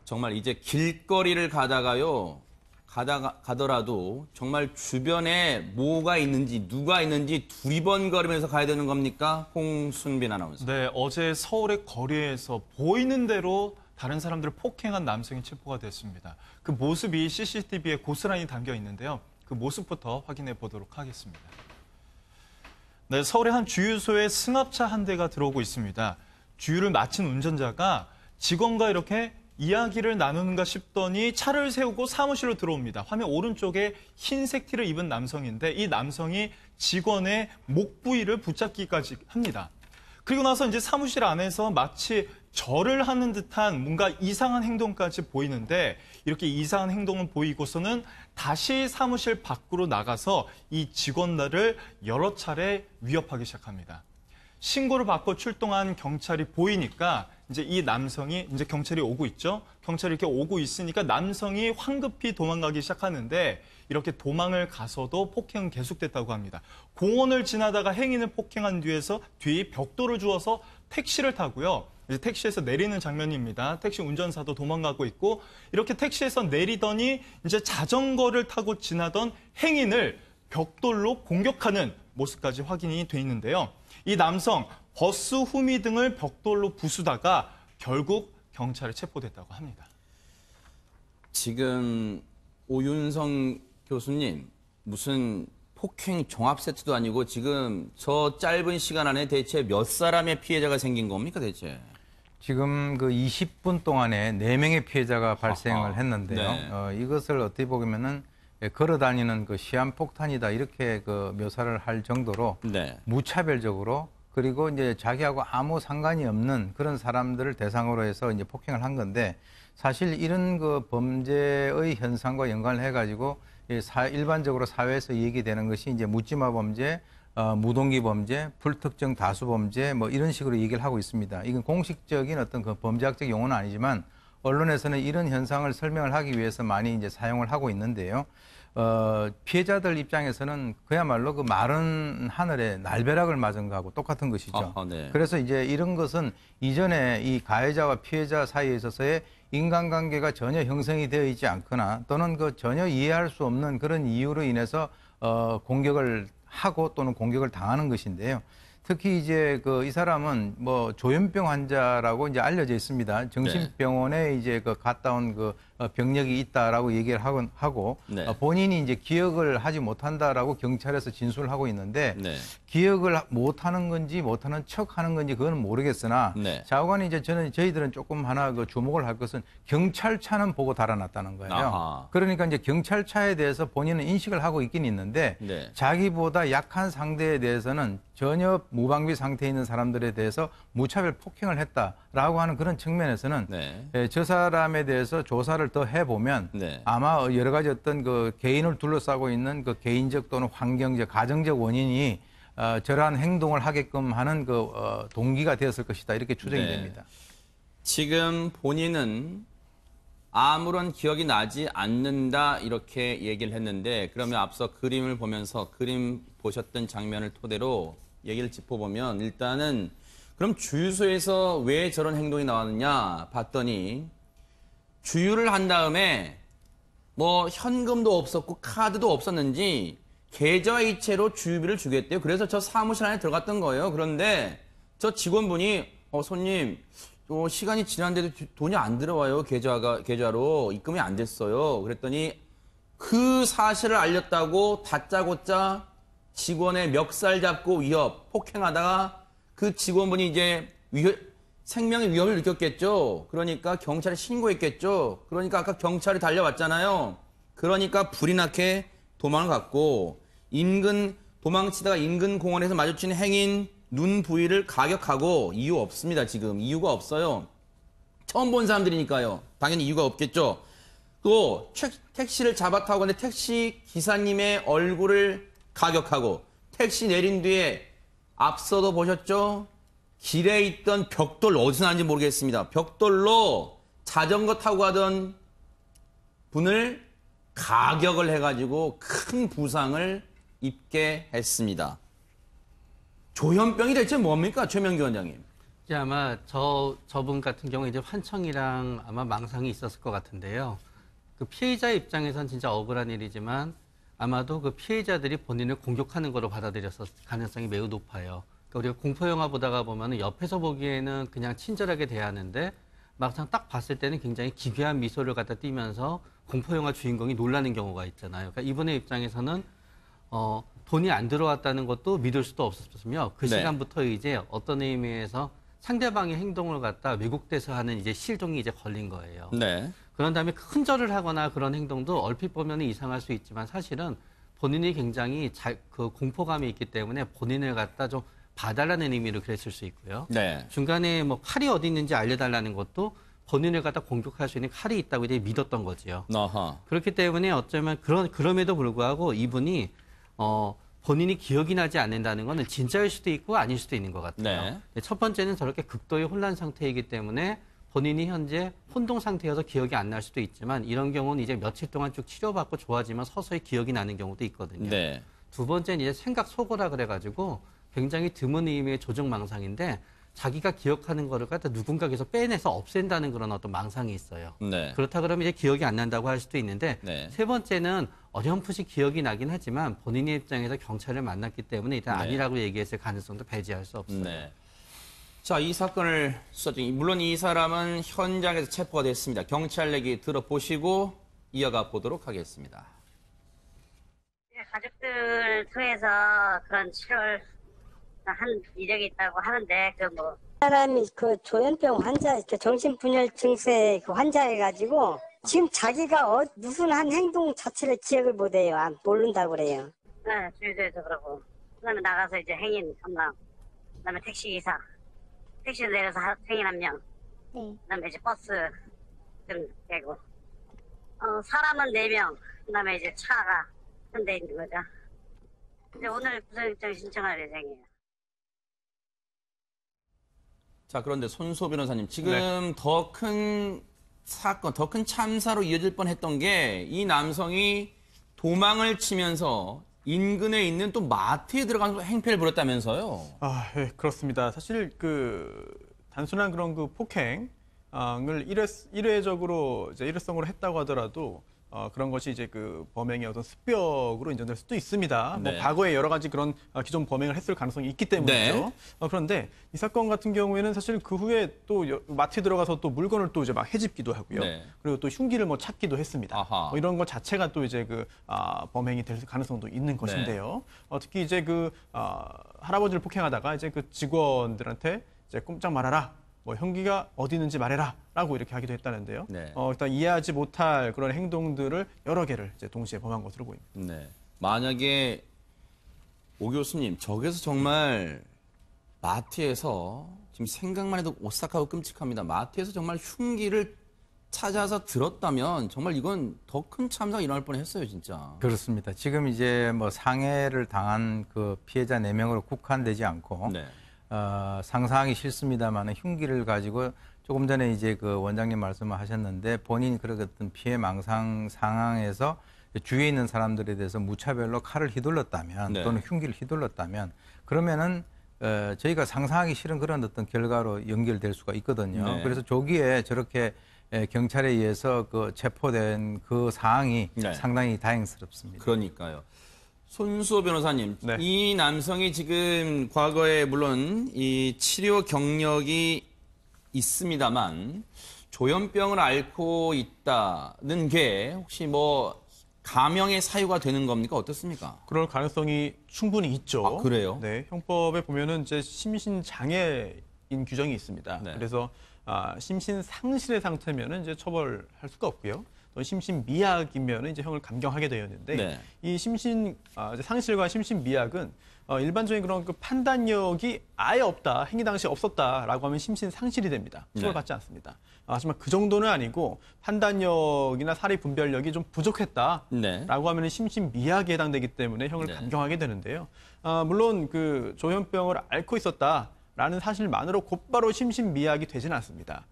정말 이제 길거리를 가더라도 정말 주변에 뭐가 있는지 누가 있는지 두리번거리면서 가야 되는 겁니까? 홍순빈 아나운서. 네, 어제 서울의 거리에서 보이는 대로 다른 사람들을 폭행한 남성이 체포가 됐습니다. 그 모습이 CCTV에 고스란히 담겨 있는데요. 그 모습부터 확인해 보도록 하겠습니다. 네, 서울의 한 주유소에 승합차 한 대가 들어오고 있습니다. 주유를 마친 운전자가 직원과 이렇게 이야기를 나누는가 싶더니 차를 세우고 사무실로 들어옵니다. 화면 오른쪽에 흰색 티를 입은 남성인데 이 남성이 직원의 목 부위를 붙잡기까지 합니다. 그리고 나서 이제 사무실 안에서 마치 절을 하는 듯한 뭔가 이상한 행동까지 보이는데 이렇게 이상한 행동을 보이고서는 다시 사무실 밖으로 나가서 이 직원들을 여러 차례 위협하기 시작합니다. 신고를 받고 출동한 경찰이 보이니까 이제 이 남성이 이제 경찰이 오고 있죠. 경찰이 이렇게 오고 있으니까 남성이 황급히 도망가기 시작하는데 이렇게 도망을 가서도 폭행은 계속됐다고 합니다. 공원을 지나다가 행인을 폭행한 뒤에 벽돌을 주워서 택시를 타고요. 이제 택시에서 내리는 장면입니다. 택시 운전사도 도망가고 있고 이렇게 택시에서 내리더니 이제 자전거를 타고 지나던 행인을 벽돌로 공격하는 모습까지 확인이 돼 있는데요. 이 남성 버스 후미 등을 벽돌로 부수다가 결국 경찰에 체포됐다고 합니다. 지금 오윤성 교수님 무슨 폭행 종합 세트도 아니고 지금 저 짧은 시간 안에 대체 몇 사람의 피해자가 생긴 겁니까 대체? 지금 그 20분 동안에 4명의 피해자가 발생을 했는데요. 네. 이것을 어떻게 보면은 걸어 다니는 그 시한폭탄이다 이렇게 그 묘사를 할 정도로 네. 무차별적으로 그리고 이제 자기하고 아무 상관이 없는 그런 사람들을 대상으로 해서 이제 폭행을 한 건데 사실 이런 그 범죄의 현상과 연관을 해가지고 일반적으로 사회에서 얘기되는 것이 이제 묻지마 범죄, 무동기 범죄, 불특정 다수 범죄 뭐 이런 식으로 얘기를 하고 있습니다. 이건 공식적인 어떤 그 범죄학적 용어는 아니지만 언론에서는 이런 현상을 설명을 하기 위해서 많이 이제 사용을 하고 있는데요. 피해자들 입장에서는 그야말로 그 마른 하늘에 날벼락을 맞은 거하고 똑같은 것이죠. 네. 그래서 이제 이런 것은 이전에 이 가해자와 피해자 사이에 있어서의 인간관계가 전혀 형성이 되어 있지 않거나 또는 그 전혀 이해할 수 없는 그런 이유로 인해서 공격을 하고 또는 공격을 당하는 것인데요. 특히 이제 이 사람은 뭐 조현병 환자라고 이제 알려져 있습니다. 정신병원에 이제 갔다 온 병력이 있다라고 얘기를 하고 네. 본인이 이제 기억을 하지 못한다라고 경찰에서 진술을 하고 있는데 네. 기억을 못하는 건지 못하는 척하는 건지 그거는 모르겠으나 네. 좌우간에 이제 저희들은 조금 하나 주목을 할 것은 경찰차는 보고 달아났다는 거예요. 아하. 그러니까 이제 경찰차에 대해서 본인은 인식을 하고 있긴 있는데 네. 자기보다 약한 상대에 대해서는 전혀 무방비 상태에 있는 사람들에 대해서 무차별 폭행을 했다라고 하는 그런 측면에서는 네. 저 사람에 대해서 조사를 더 해보면 네. 아마 여러 가지 어떤 그 개인을 둘러싸고 있는 그 개인적 또는 환경적, 가정적 원인이 저러한 행동을 하게끔 하는 동기가 되었을 것이다 이렇게 추정이 네. 됩니다. 지금 본인은 아무런 기억이 나지 않는다 이렇게 얘기를 했는데 그러면 앞서 그림을 보면서 그림 보셨던 장면을 토대로 얘기를 짚어보면 일단은 그럼 주유소에서 왜 저런 행동이 나왔느냐 봤더니 주유를 한 다음에 뭐 현금도 없었고 카드도 없었는지 계좌이체로 주유비를 주겠대요. 그래서 저 사무실 안에 들어갔던 거예요. 그런데 저 직원분이 손님 시간이 지났는데도 돈이 안 들어와요. 계좌로 입금이 안 됐어요. 그랬더니 그 사실을 알렸다고 다짜고짜 직원의 멱살 잡고 위협, 폭행하다가 그 직원분이 이제 생명의 위협을 느꼈겠죠. 그러니까 경찰에 신고했겠죠. 그러니까 아까 경찰이 달려왔잖아요. 그러니까 불이 나게 도망을 갔고 도망치다가 인근 공원에서 마주친 행인 눈 부위를 가격하고 이유 없습니다. 지금 이유가 없어요. 처음 본 사람들이니까요. 당연히 이유가 없겠죠. 또 택시를 잡아타고 근데 택시 기사님의 얼굴을 가격하고 택시 내린 뒤에 앞서도 보셨죠? 길에 있던 벽돌 어디서 나는지 모르겠습니다. 벽돌로 자전거 타고 가던 분을 가격을 해가지고 큰 부상을 입게 했습니다. 조현병이 대체 뭡니까? 최명기 원장님. 이제 아마 저분 같은 경우 이제 환청이랑 아마 망상이 있었을 것 같은데요. 그 피해자 입장에선 진짜 억울한 일이지만 아마도 그 피해자들이 본인을 공격하는 거로 받아들였을 가능성이 매우 높아요. 그러니까 우리가 공포 영화 보다가 보면은 옆에서 보기에는 그냥 친절하게 대하는데 막상 딱 봤을 때는 굉장히 기괴한 미소를 갖다 띠면서 공포 영화 주인공이 놀라는 경우가 있잖아요. 그러니까 이분의 입장에서는 돈이 안 들어왔다는 것도 믿을 수도 없었으며 그 네. 시간부터 이제 어떤 의미에서 상대방의 행동을 갖다 왜곡돼서 하는 이제 실종이 이제 걸린 거예요. 네. 그런 다음에 큰절을 하거나 그런 행동도 얼핏 보면 이상할 수 있지만 사실은 본인이 굉장히 그 공포감이 있기 때문에 본인을 갖다 좀 봐달라는 의미로 그랬을 수 있고요. 네. 중간에 뭐 칼이 어디 있는지 알려달라는 것도 본인을 갖다 공격할 수 있는 칼이 있다고 이제 믿었던 거지요. 어허. 그렇기 때문에 어쩌면 그럼에도 불구하고 이분이 본인이 기억이 나지 않는다는 거는 진짜일 수도 있고 아닐 수도 있는 것 같아요. 네. 첫 번째는 저렇게 극도의 혼란 상태이기 때문에 본인이 현재 혼동 상태여서 기억이 안 날 수도 있지만 이런 경우는 이제 며칠 동안 쭉 치료받고 좋아지면 서서히 기억이 나는 경우도 있거든요. 네. 두 번째는 이제 생각 소거라 그래가지고 굉장히 드문 의미의 조정 망상인데 자기가 기억하는 거를 갖다 누군가에서 빼내서 없앤다는 그런 어떤 망상이 있어요. 네. 그렇다 그러면 이제 기억이 안 난다고 할 수도 있는데 네. 세 번째는 어렴풋이 기억이 나긴 하지만 본인의 입장에서 경찰을 만났기 때문에 일단 네. 아니라고 얘기했을 가능성도 배제할 수 없어요. 네. 자, 이 사건을 수사 중, 물론 이 사람은 현장에서 체포가 됐습니다. 경찰 얘기 들어보시고 이어가 보도록 하겠습니다. 가족들 통해서 그런 치료를 한 이력이 있다고 하는데 사람이 그 조현병 환자, 정신분열 증세 그 환자여가지고 지금 자기가 무슨 한 행동 자체를 기억을 못해요. 모른다고 그래요. 네, 주유소에서 그러고 그다음에 나가서 이제 행인 한 명, 그다음에 택시기사, 택시를 내려서 행인 한 명, 그다음에 이제 버스 좀 되고 사람은 4명, 그다음에 이제 차가 한 대 있는 거죠. 이제 오늘 구속영장 신청할 예정이에요. 자, 그런데 손소 변호사님, 지금 네. 더 큰 사건, 더 큰 참사로 이어질 뻔했던 게 이 남성이 도망을 치면서 인근에 있는 또 마트에 들어가서 행패를 부렸다면서요. 아, 예, 그렇습니다. 사실 단순한 그런 폭행을 일회적으로 이제 일회성으로 했다고 하더라도 그런 것이 이제 범행의 어떤 습벽으로 인정될 수도 있습니다. 네. 뭐 과거에 여러 가지 그런 기존 범행을 했을 가능성이 있기 때문이죠. 네. 그런데 이 사건 같은 경우에는 사실 그 후에 또 마트에 들어가서 또 물건을 또 이제 막 헤집기도 하고요. 네. 그리고 또 흉기를 뭐 찾기도 했습니다. 아하. 이런 것 자체가 또 이제 범행이 될 가능성도 있는 것인데요. 특히 이제 할아버지를 폭행하다가 이제 직원들한테 이제 꼼짝 말아라. 뭐 흉기가 어디 있는지 말해라라고 이렇게 하기도 했다는데요. 네. 일단 이해하지 못할 그런 행동들을 여러 개를 이제 동시에 범한 것으로 보입니다. 네. 만약에 오 교수님, 저기서 정말 마트에서 지금 생각만 해도 오싹하고 끔찍합니다. 마트에서 정말 흉기를 찾아서 들었다면 정말 이건 더 큰 참사가 일어날 뻔했어요, 진짜. 그렇습니다. 지금 이제 뭐 상해를 당한 그 피해자 4명으로 국한되지 않고 네. 상상하기 싫습니다만 흉기를 가지고 조금 전에 이제 그 원장님 말씀을 하셨는데 본인이 그런 어떤 피해 망상 상황에서 주위에 있는 사람들에 대해서 무차별로 칼을 휘둘렀다면 네. 또는 흉기를 휘둘렀다면 그러면은 저희가 상상하기 싫은 그런 어떤 결과로 연결될 수가 있거든요. 네. 그래서 조기에 저렇게 경찰에 의해서 체포된 그 사항이 네. 상당히 다행스럽습니다. 그러니까요. 손수호 변호사님, 네. 이 남성이 지금 과거에 물론 이 치료 경력이 있습니다만 조현병을 앓고 있다는 게 혹시 뭐 감형의 사유가 되는 겁니까? 어떻습니까? 그럴 가능성이 충분히 있죠. 아, 그래요? 네, 형법에 보면은 이제 심신 장애인 규정이 있습니다. 네. 그래서 심신 상실의 상태면은 이제 처벌할 수가 없고요. 또 심신 미약이면은 이제 형을 감경하게 되었는데 네. 이 심신 이제 상실과 심신 미약은 일반적인 그런 판단력이 아예 없다, 행위 당시 없었다라고 하면 심신 상실이 됩니다. 처벌받지 않습니다. 하지만 그 정도는 아니고 판단력이나 사리 분별력이 좀 부족했다라고 네. 하면 심신 미약에 해당되기 때문에 형을 네. 감경하게 되는데요. 물론 조현병을 앓고 있었다라는 사실만으로 곧바로 심신 미약이 되지는 않습니다.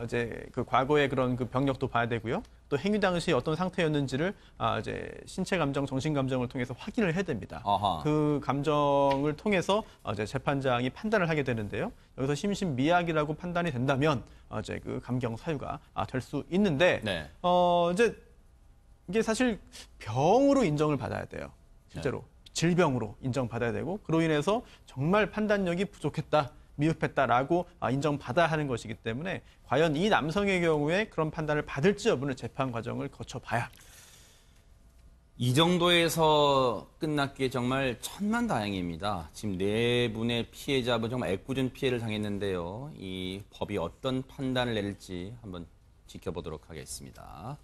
이제 과거의 그런 병력도 봐야 되고요. 또 행위 당시 어떤 상태였는지를 이제 신체 감정, 정신 감정을 통해서 확인을 해야 됩니다. 아하. 그 감정을 통해서 이제 재판장이 판단을 하게 되는데요. 여기서 심신미약이라고 판단이 된다면 이제 그 감경 사유가 될 수 있는데 네. 이제 이게 사실 병으로 인정을 받아야 돼요. 실제로 질병으로 인정받아야 되고 그로 인해서 정말 판단력이 부족했다. 미흡했다라고 인정받아야 하는 것이기 때문에 과연 이 남성의 경우에 그런 판단을 받을지 여부는 재판 과정을 거쳐봐야. 이 정도에서 끝났기에 정말 천만다행입니다. 지금 4분의 피해자분 정말 애꿎은 피해를 당했는데요. 이 법이 어떤 판단을 내릴지 한번 지켜보도록 하겠습니다.